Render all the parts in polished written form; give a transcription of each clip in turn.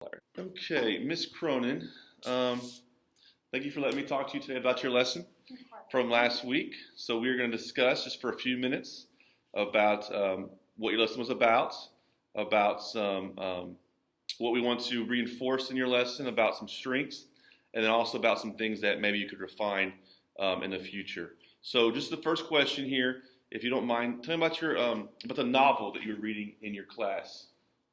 Okay, Miss Cronin, thank you for letting me talk to you today about your lesson from last week. So we are going to discuss just for a few minutes about what your lesson was about some what we want to reinforce in your lesson, about some strengths, and then also about some things that maybe you could refine in the future. So just the first question here, if you don't mind, tell me about your about the novel that you were reading in your class.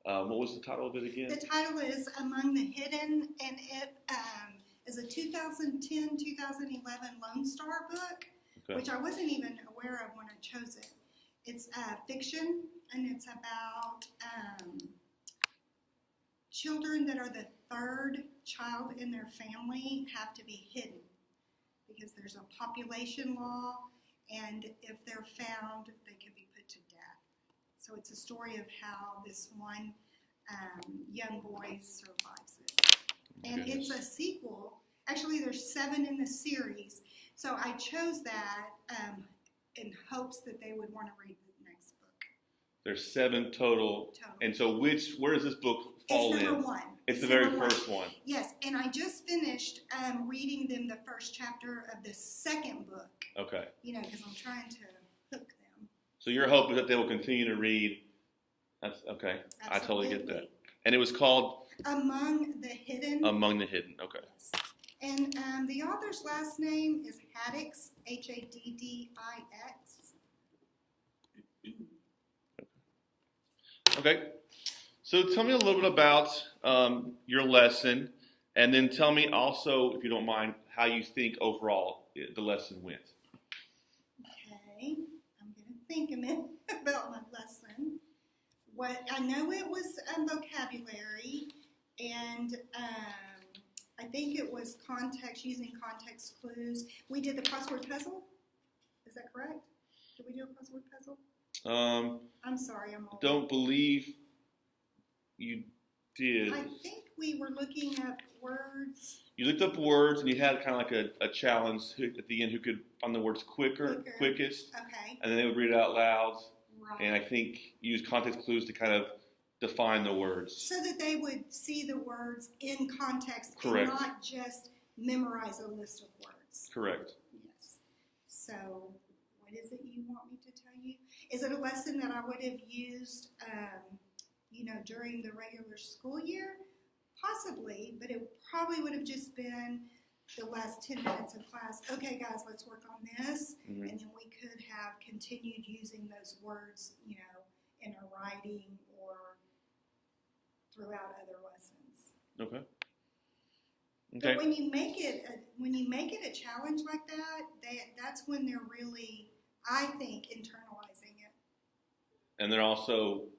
What was the title of it again? The title is Among the Hidden, and it is a 2010-2011 Lone Star book, which I wasn't even aware of when I chose it. It's fiction, and it's about children that are the third child in their family have to be hidden because there's a population law, and if they're found, they can be put to death. So it's a story of how this one young boy survives it. And it's a sequel. Actually, there's 7 in the series. So I chose that in hopes that they would want to read the next book. There's 7 total. And so where does this book fall in? It's number 1. It's the very first one. Yes, and I just finished reading them the first chapter of the second book. Okay. You know, because I'm trying to hook them. So your hope is that they will continue to read. That's okay. Absolutely. I totally get that. And it was called Among the Hidden. Among the Hidden. Okay. Yes. And the author's last name is Haddix, Haddix. Okay. So tell me a little bit about your lesson, and then tell me also, if you don't mind, how you think overall the lesson went. Okay. I'm going to think a minute about my lesson. What I know, it was vocabulary, and I think it was using context clues. We did the crossword puzzle. Is that correct? Did we do a crossword puzzle? I'm sorry, I'm old. Don't believe you did. I think we were looking at words. You looked up words, and you had kind of like a challenge at the end who could find the words quickest. Okay. And then they would read it out loud. Right. And I think use context clues to kind of define the words. So that they would see the words in context. Correct. And not just memorize a list of words. Correct. Yes. So what is it you want me to tell you? Is it a lesson that I would have used, during the regular school year? Possibly, but it probably would have just been the last 10 minutes of class. Okay, guys, let's work on this. Mm-hmm. And then we could have continued using those words, in our writing or throughout other lessons. Okay. But when you make it a challenge like that, that's when they're really, I think, internalizing it. And they're also,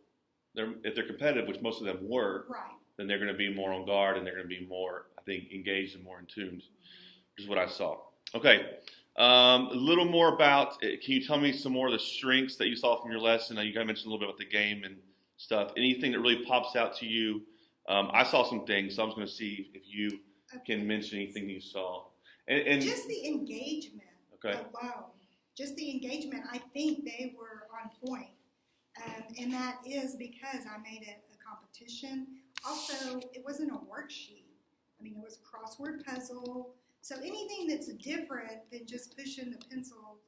if they're competitive, which most of them were, right, then they're going to be more on guard, and they're going to be more, I think, engaged and more in tune, which is what I saw. Okay, a little more about, can you tell me some more of the strengths that you saw from your lesson? You guys mentioned a little bit about the game and stuff. Anything that really pops out to you? I saw some things, so I'm just going to see if you can mention anything you saw. And just the engagement alone. Just the engagement, I think they were on point. And that is because I made it a competition. Also, it wasn't a worksheet. I mean, it was a crossword puzzle. So anything that's different than just pushing the pencil,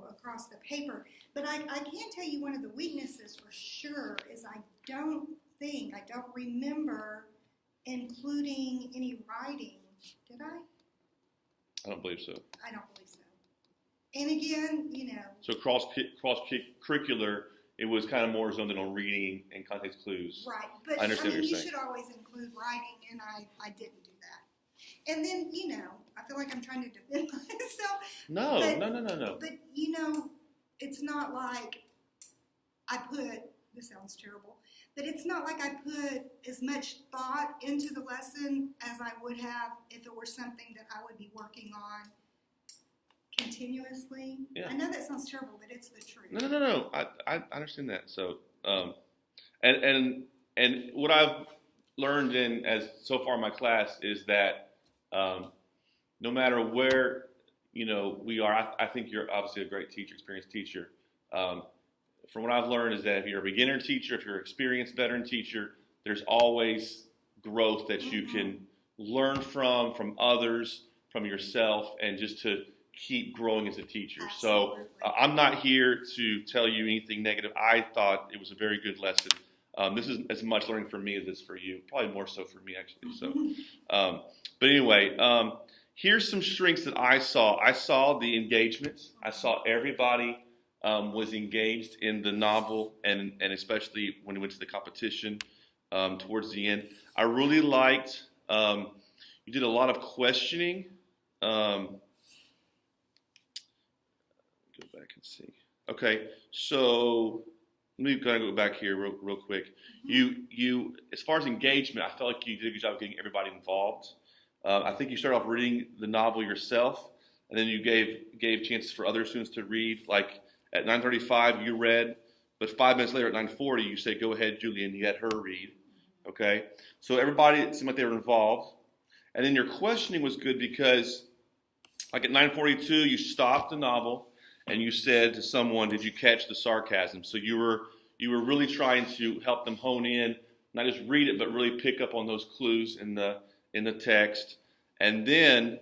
across the paper. But I can tell you one of the weaknesses for sure is I don't remember including any writing. Did I? I don't believe so. I don't believe so. And again, So cross-curricular, it was kind of more zoned in on reading and context clues. Right, but I understand what you're you saying. should always include writing, and I didn't do that. And then, I feel like I'm trying to defend myself. No. But, it's not like this sounds terrible, but it's not like I put as much thought into the lesson as I would have if it were something that I would be working on continuously. Yeah. I know that sounds terrible, but it's the truth. No. I understand that. So, and what I've learned so far in my class is that no matter where we are, I think you're obviously a great teacher, experienced teacher. From what I've learned is that if you're a beginner teacher, if you're an experienced veteran teacher, there's always growth that you can learn from others, from yourself, and just to keep growing as a teacher. Absolutely. So I'm not here to tell you anything negative. I thought it was a very good lesson. This is as much learning for me as it's for you. Probably more so for me, actually. So, but anyway, here's some strengths that I saw. I saw the engagement. I saw everybody was engaged in the novel, and especially when we went to the competition towards the end. I really liked, you did a lot of questioning. Go back and see. Okay, so let me kind of go back here real quick. You, as far as engagement, I felt like you did a good job of getting everybody involved. I think you started off reading the novel yourself, and then you gave chances for other students to read. Like at 9:35, you read, but 5 minutes later at 9:40, you say, "Go ahead, Julie," and you had her read. Okay, so everybody, it seemed like they were involved. And then your questioning was good because, like at 9:42, you stopped the novel and you said to someone, "Did you catch the sarcasm?" So you were really trying to help them hone in, not just read it, but really pick up on those clues in the text. And then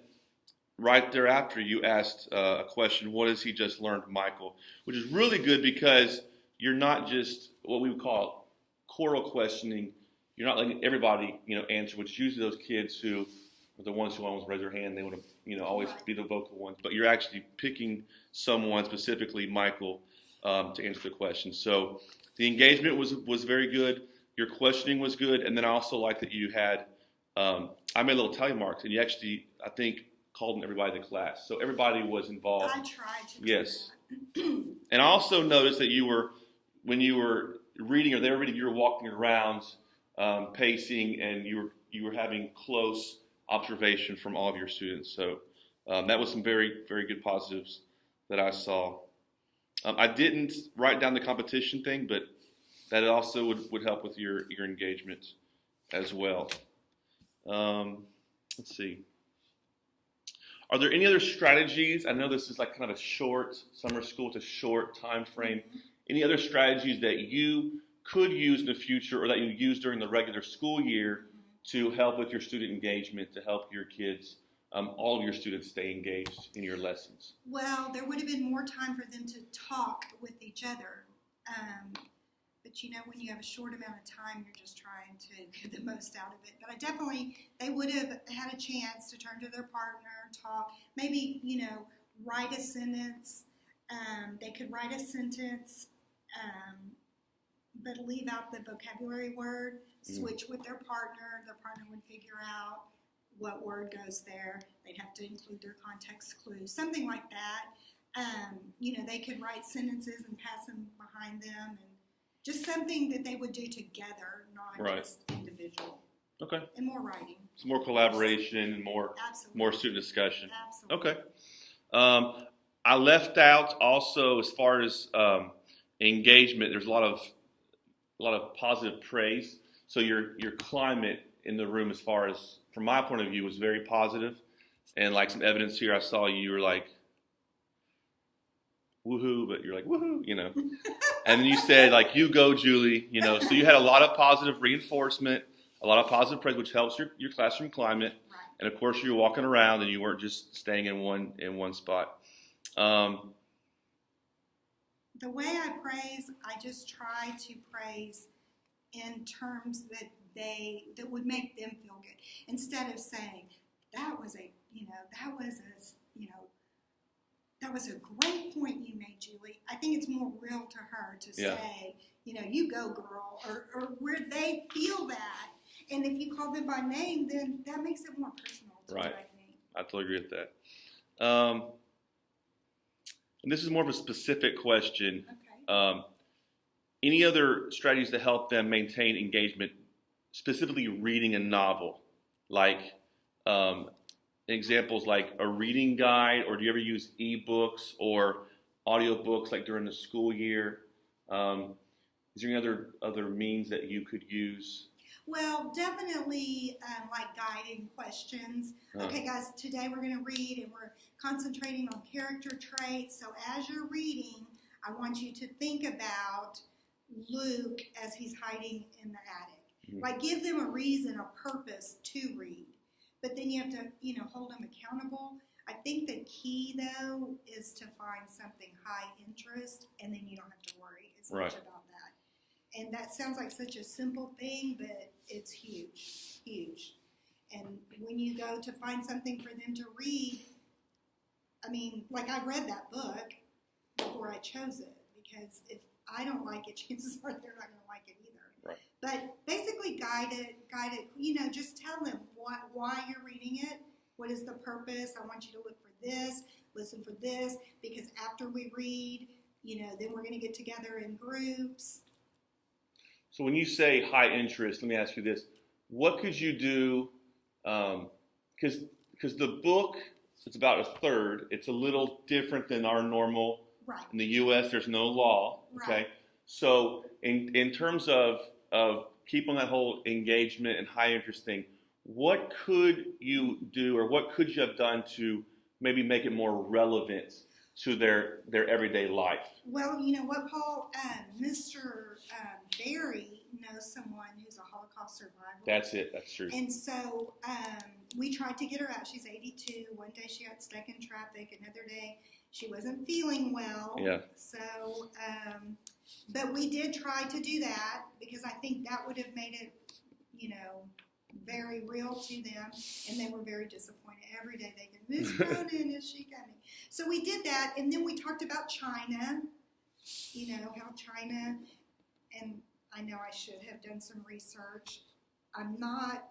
right thereafter, you asked a question: "What has he just learned, Michael?" Which is really good because you're not just what we would call choral questioning. You're not letting everybody, answer, which is usually those kids who are the ones who always raise their hand. They want to, always be the vocal ones. But you're actually picking someone, specifically Michael, to answer the question. So the engagement was very good. Your questioning was good. And then I also like that you had, I made little tally marks, and you actually, I think, called in everybody in the class. So everybody was involved. I tried to Yes. do that. And I also noticed that when you were reading or they were reading, you were walking around, pacing, and you were having close observation from all of your students. So that was some very, very good positives that I saw. I didn't write down the competition thing, but that also would help with your engagement as well. Let's see. Are there any other strategies? I know this is like kind of a short summer school. It's a short time frame. Any other strategies that you could use in the future or that you use during the regular school year to help with your student engagement, to help your kids, all of your students stay engaged in your lessons? Well, there would have been more time for them to talk with each other. But when you have a short amount of time, you're just trying to get the most out of it. But they would have had a chance to turn to their partner, talk, maybe, write a sentence. They could write a sentence, but leave out the vocabulary word, switch with their partner would figure out what word goes there. They'd have to include their context clues, something like that. They could write sentences and pass them behind them, and just something that they would do together, not just individual. Okay. And more writing. Some more collaboration and more student discussion. Absolutely. Okay. I left out also, as far as engagement, there's a lot of positive praise. So your climate in the room, as far as from my point of view, was very positive. And like some evidence here, I saw you were like, woohoo, but you're like, woohoo, And then you said, like, you go, Julie, So you had a lot of positive reinforcement, a lot of positive praise, which helps your classroom climate. Right. And of course, you were walking around and you weren't just staying in one spot. The way I praise, I just try to praise in terms that would make them feel good. Instead of saying, that was a great point you made, Julie. I think it's more real to her to say, you go, girl, or where they feel that. And if you call them by name, then that makes it more personal to right. I think. I totally agree with that. And this is more of a specific question. Okay. Any other strategies to help them maintain engagement, specifically reading a novel? Like examples like a reading guide, or do you ever use ebooks or audiobooks like during the school year? Is there any other means that you could use? Well, definitely like guiding questions. Okay, guys, today we're going to read and we're concentrating on character traits. So as you're reading, I want you to think about Luke as he's hiding in the attic. Mm-hmm. Like give them a reason, a purpose to read. But then you have to, hold them accountable. I think the key, though, is to find something high interest, and then you don't have to worry as much about that. And that sounds like such a simple thing, but it's huge, huge. And when you go to find something for them to read, I mean, like I read that book before I chose it, because if I don't like it, chances are they're not going to like it either. Right. But basically guide it, just tell them why you're reading it. What is the purpose? I want you to look for this, listen for this, because after we read, then we're going to get together in groups. So when you say high interest, let me ask you this. What could you do, because the book, it's about a third. It's a little different than our normal. Right. In the U.S., there's no law. Okay. Right. So in terms of keeping that whole engagement and high interest thing, what could you do, or what could you have done to maybe make it more relevant to their everyday life? Well, you know what, Paul? Mr. Barry knows someone who's a Holocaust survivor. That's it. That's true. And so we tried to get her out. She's 82. One day she got stuck in traffic. Another day she wasn't feeling well. Yeah. So, but we did try to do that, because I think that would have made it, very real to them, and they were very disappointed. Every day they could, Miss Cronin, is she coming? So we did that, and then we talked about China, how China, and I know I should have done some research. I'm not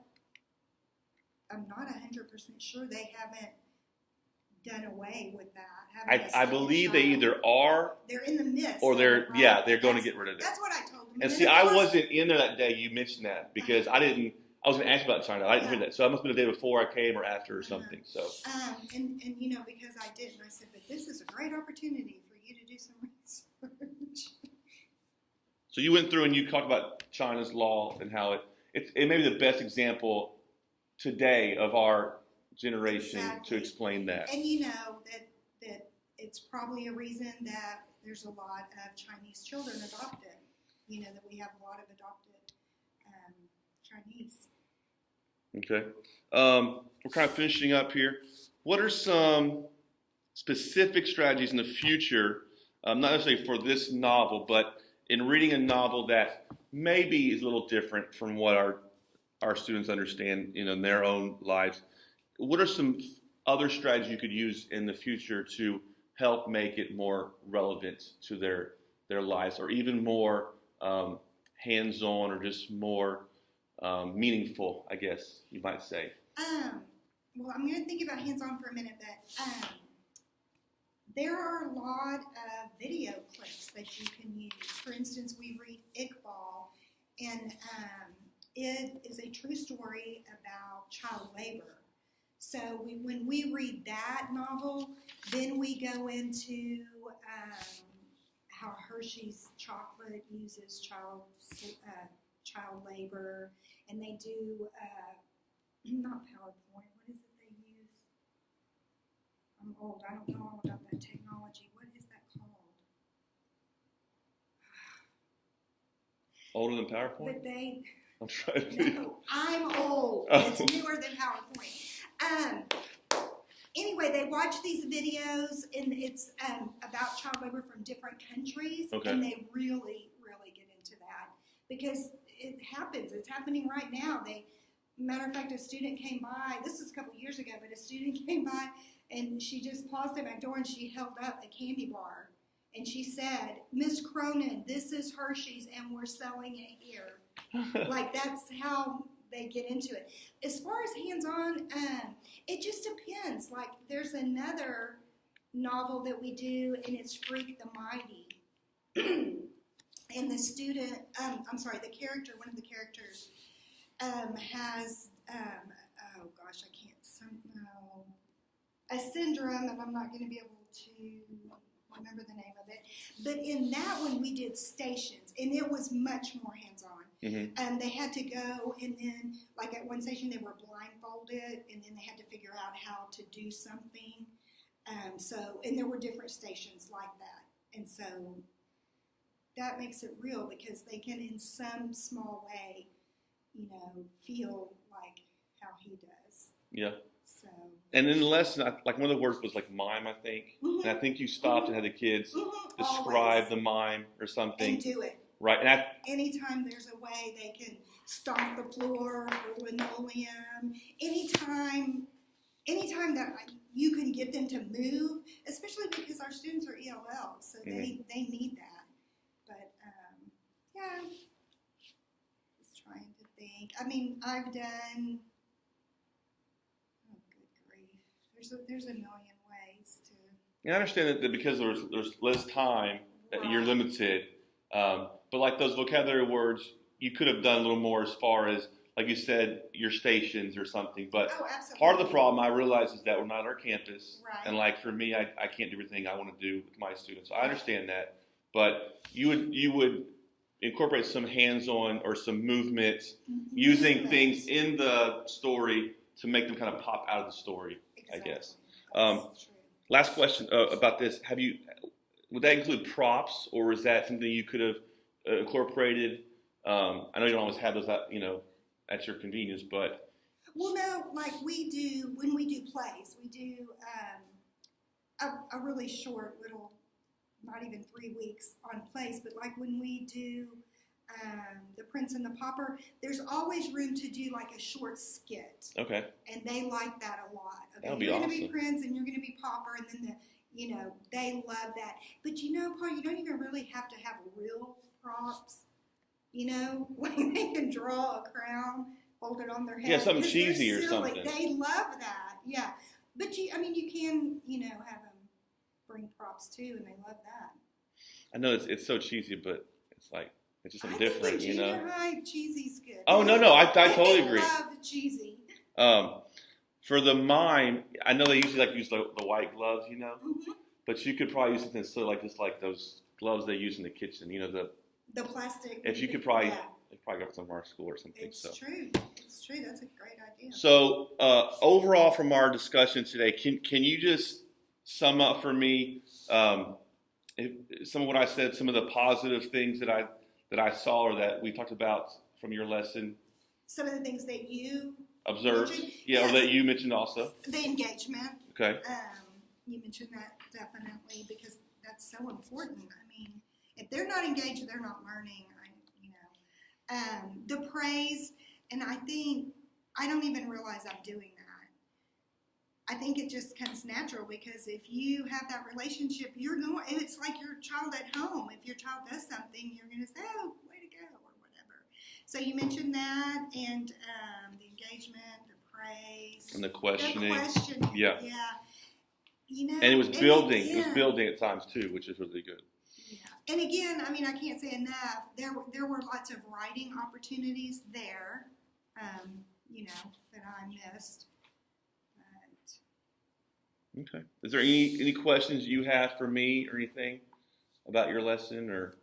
100% sure they haven't done away with that. I believe they either are, they're in the midst, or they're right? going to get rid of it. That's what I told them. And see, I wasn't in there that day you mentioned that, because I was going to ask about China. I didn't hear that. So it must have been the day before I came or after or something. So. And because I didn't, I said, but this is a great opportunity for you to do some research. So you went through and you talked about China's law and how it may be the best example today of our generation to explain that. And that it's probably a reason that there's a lot of Chinese children adopted. That we have a lot of adopted Chinese. Okay. We're kind of finishing up here. What are some specific strategies in the future, not necessarily for this novel, but in reading a novel that maybe is a little different from what our students understand, in their own lives? What are some other strategies you could use in the future to help make it more relevant to their lives, or even more hands-on, or just more meaningful, I guess you might say? Well, I'm going to think about hands-on for a minute, but there are a lot of video clips that you can use. For instance, we read Iqbal, and it is a true story about child labor. So when we read that novel, then we go into how Hershey's chocolate uses child labor, and they do not PowerPoint. What is it they use? I'm old. I don't know all about that technology. What is that called? Older than PowerPoint? But they. I'm trying to. No, I'm old. Oh. It's newer than PowerPoint. Anyway, they watch these videos, and it's about child labor from different countries, Okay. and they really, really get into that, because it happens. It's happening right now. Matter of fact, a student came by. This was a couple years ago, but a student came by, and she just paused at my door, and she held up a candy bar, and she said, "Miss Cronin, this is Hershey's, and we're selling it here." Like, that's how they get into it. As far as hands-on, it just depends. Like, there's another novel that we do, and it's Freak the Mighty. And the student, the character, one of the characters, has, a syndrome, and I'm not going to be able to remember the name of it. But in that one, we did stations, and it was much more hands-on. Mm-hmm. They had to go, and then, like at one station, they were blindfolded, and then they had to figure out how to do something. And there were different stations like that. And so that makes it real, because they can, in some small way, feel like how he does. Yeah. So. And in the lesson, like one of the words was like mime, I think. And I think you stopped and had the kids describe the mime or something. And do it. Right. And anytime there's a way they can stomp the floor or linoleum, anytime that you can get them to move, especially because our students are ELL, so they need that. But yeah, just trying to think. I mean, I've done. Oh, good grief! There's a million ways to. Yeah, I understand that because there's less time that you're limited. But like those vocabulary words, you could have done a little more as far as, like you said, your stations or something. But part of the problem I realize is that we're not on our campus. Right. And like for me, I can't do everything I want to do with my students. So I understand that. But you would incorporate some hands-on or some movement using things in the story to make them kind of pop out of the story, exactly. I guess. Last question about this. Would that include props, or is that something you could have incorporated? I know you don't always have those, at your convenience, but. Well, no, like we do, when we do plays, we do a really short little, not even 3 weeks on plays, but like when we do The Prince and the Pauper, there's always room to do like a short skit. Okay. And they like that a lot. Okay, that would be you're awesome. You're going to be Prince and you're going to be Pauper, and then they love that. But Paul, you don't even really have to have real props. Like they can draw a crown, hold it on their head. Yeah, something cheesy or something. They love that. Yeah. But you can, have them bring props too, and they love that. I know it's so cheesy, but it's like, it's just something different, think junior high, cheesy's good. Oh, no, I totally agree. I love cheesy. For the mime, I know they usually use the white gloves, but you could probably use something silly like those gloves they use in the kitchen, the plastic. If you could probably go from our school or something. It's true. That's a great idea. So overall, from our discussion today, can you just sum up for me some of what I said, some of the positive things that I saw or that we talked about from your lesson? Some of the things that you observed, yes. Or that you mentioned also. The engagement. Okay. You mentioned that definitely because that's so important. I mean, if they're not engaged, they're not learning. The praise, and I think I don't even realize I'm doing that. I think it just comes natural because if you have that relationship, it's like your child at home. If your child does something, you're going to say, "Oh, way to go," or whatever. So you mentioned that, and the engagement, the praise, and the questioning. Yeah. And it was building. It was building at times too, which is really good. Yeah. And again, I mean, I can't say enough. There were lots of writing opportunities there, that I missed. But. Okay. Is there any questions you have for me or anything about your lesson or?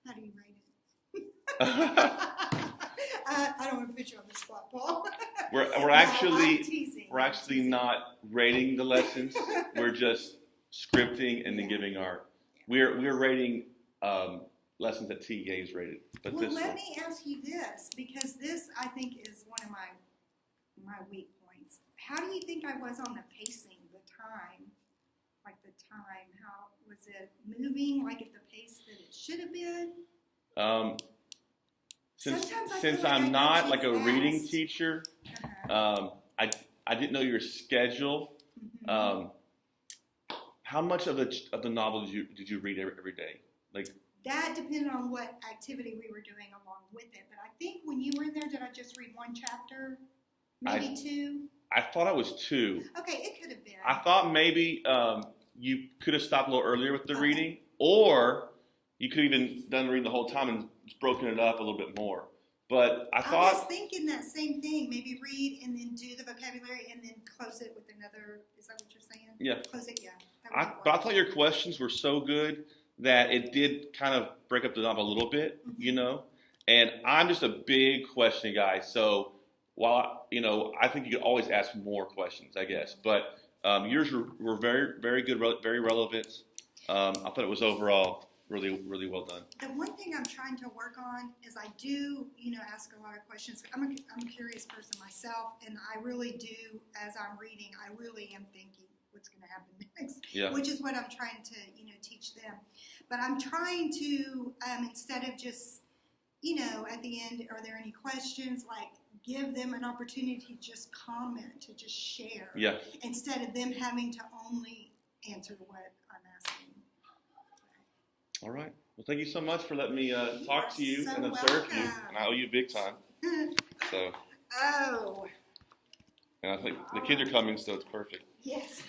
How do you rate it? I don't want to put you on the spot, Paul. We're actually not rating the lessons. We're just scripting and then giving our. We're rating lessons that TEA's rated. But well, let me ask you this, because this I think is one of my weak points. How do you think I was on the pacing, the time? How was it moving like at the pace that it should have been? Since I'm not like a reading teacher, I didn't know your schedule. Mm-hmm. How much of the novel did you read every day? Like that depended on what activity we were doing along with it. But I think when you were in there, did I just read one chapter? Maybe two? I thought it was two. Okay, it could have been. I thought maybe you could have stopped a little earlier with the reading, or you could have even done reading the whole time and just broken it up a little bit more. But I was thinking that same thing. Maybe read and then do the vocabulary and then close it with another. Is that what you're saying? Yeah. Close it, yeah. But I thought your questions were so good that it did kind of break up the novel a little bit, And I'm just a big questioning guy. So while, I think you could always ask more questions, I guess. But yours were very, very good, very relevant. I thought it was overall really, really well done. The one thing I'm trying to work on is I do, ask a lot of questions. I'm a curious person myself, and I really do, as I'm reading, I really am thinking what's going to happen next, which is what I'm trying to, teach them. But I'm trying to, instead of just, at the end, are there any questions, like give them an opportunity to just comment, to just share, instead of them having to only answer what I'm asking. All right. Well, thank you so much for letting me talk to you and observe you. And I owe you big time. So. Oh. And I think the kids are coming, so it's perfect. Yes.